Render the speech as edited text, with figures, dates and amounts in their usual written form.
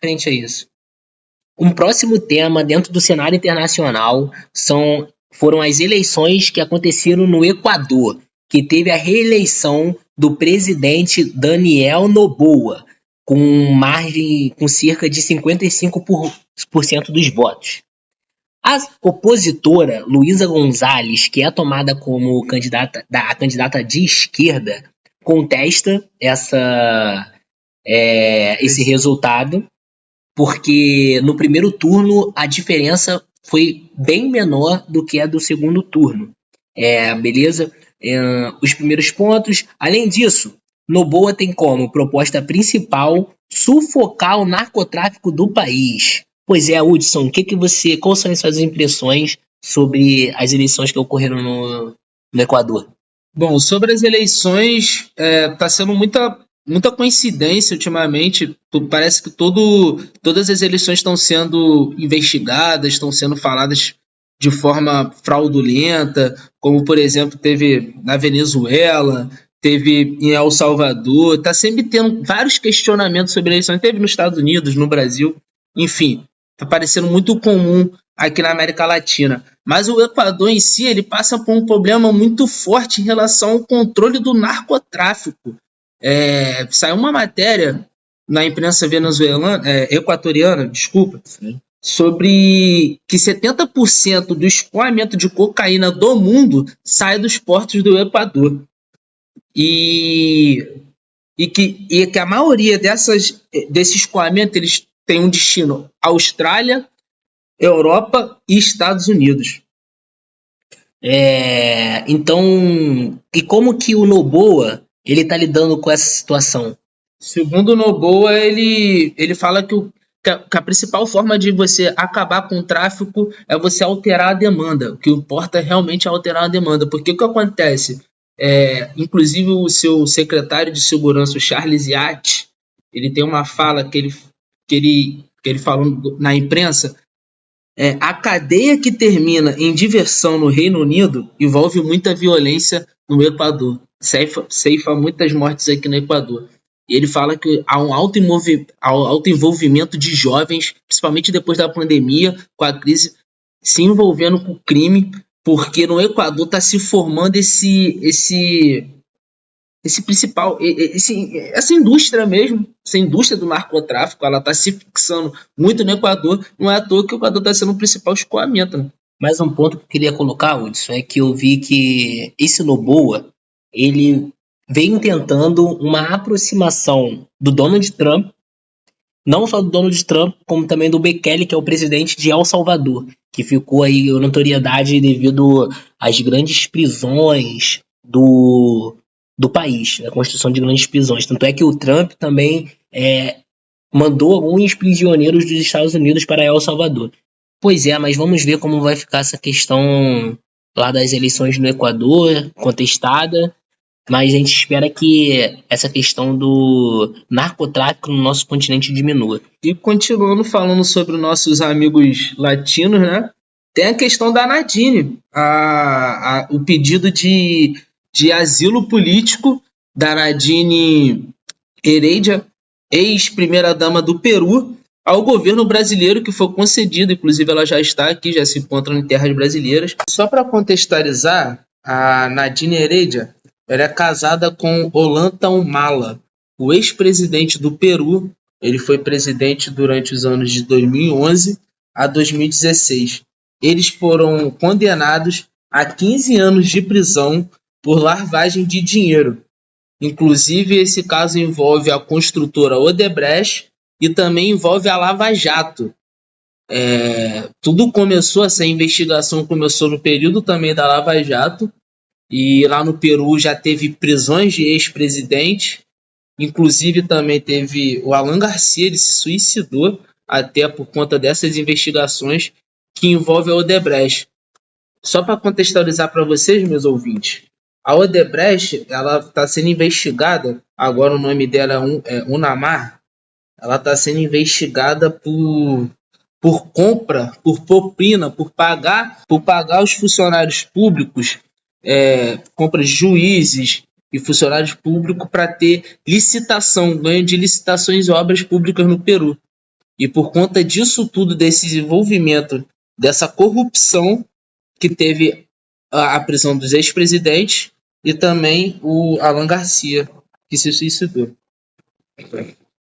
frente a isso. Um próximo tema dentro do cenário internacional foram as eleições que aconteceram no Equador, que teve a reeleição do presidente Daniel Noboa, com cerca de 55% dos votos. A opositora Luísa Gonzalez, que é tomada como a candidata de esquerda, contesta esse resultado, porque no primeiro turno a diferença foi bem menor do que a do segundo turno. Beleza? Os primeiros pontos. Além disso, Noboa tem como proposta principal sufocar o narcotráfico do país. Pois é, Hudson, quais são as suas impressões sobre as eleições que ocorreram no Equador? Bom, sobre as eleições, está sendo muita coincidência ultimamente. Parece que todas as eleições estão sendo investigadas, estão sendo faladas de forma fraudulenta, como, por exemplo, teve na Venezuela, teve em El Salvador. Está sempre tendo vários questionamentos sobre eleições. Teve nos Estados Unidos, no Brasil, enfim. Está parecendo muito comum aqui na América Latina. Mas o Equador em si, ele passa por um problema muito forte em relação ao controle do narcotráfico. Saiu uma matéria na imprensa equatoriana, sobre que 70% do escoamento de cocaína do mundo sai dos portos do Equador. E que a maioria desse escoamento eles têm um destino Austrália, Europa e Estados Unidos. Então, e como que o Noboa ele está lidando com essa situação? Segundo o Noboa, ele fala que a principal forma de você acabar com o tráfico é você alterar a demanda. O que importa é realmente alterar a demanda. Porque o que acontece? Inclusive o seu secretário de segurança, o Charles Yacht, ele tem uma fala que ele falou na imprensa. A cadeia que termina em diversão no Reino Unido envolve muita violência no Equador. Ceifa muitas mortes aqui no Equador. E ele fala que há um alto envolvimento de jovens, principalmente depois da pandemia, com a crise, se envolvendo com o crime, porque no Equador está se formando essa indústria mesmo, essa indústria do narcotráfico, ela está se fixando muito no Equador. Não é à toa que o Equador está sendo o principal escoamento, né? Mais um ponto que eu queria colocar, Hudson, é que eu vi que esse Noboa, ele vem tentando uma aproximação do Donald Trump, não só do Donald Trump, como também do Bukele, que é o presidente de El Salvador, que ficou aí em notoriedade devido às grandes prisões do país, a construção de grandes prisões. Tanto é que o Trump também mandou alguns prisioneiros dos Estados Unidos para El Salvador. Pois é, mas vamos ver como vai ficar essa questão lá das eleições no Equador, contestada, mas a gente espera que essa questão do narcotráfico no nosso continente diminua. E continuando falando sobre os nossos amigos latinos, né? Tem a questão da Nadine, o pedido de asilo político da Nadine Heredia, ex-primeira-dama do Peru, ao governo brasileiro, que foi concedido. Inclusive ela já está aqui, já se encontra em terras brasileiras. Só para contextualizar, a Nadine Heredia, ela é casada com Ollanta Humala, o ex-presidente do Peru. Ele foi presidente durante os anos de 2011 a 2016. Eles foram condenados a 15 anos de prisão por lavagem de dinheiro. Inclusive, esse caso envolve a construtora Odebrecht e também envolve a Lava Jato. Essa investigação começou no período também da Lava Jato, e lá no Peru já teve prisões de ex-presidentes. Inclusive também teve o Alan Garcia, ele se suicidou até por conta dessas investigações que envolvem a Odebrecht. Só para contextualizar para vocês, meus ouvintes, a Odebrecht ela está sendo investigada, agora o nome dela é Unamar, ela está sendo investigada por compra, por propina, por pagar os funcionários públicos, compra de juízes e funcionários públicos para ter licitação, ganho de licitações e obras públicas no Peru. E por conta disso tudo, desse desenvolvimento, dessa corrupção que teve a prisão dos ex-presidentes e também o Alan Garcia, que se suicidou.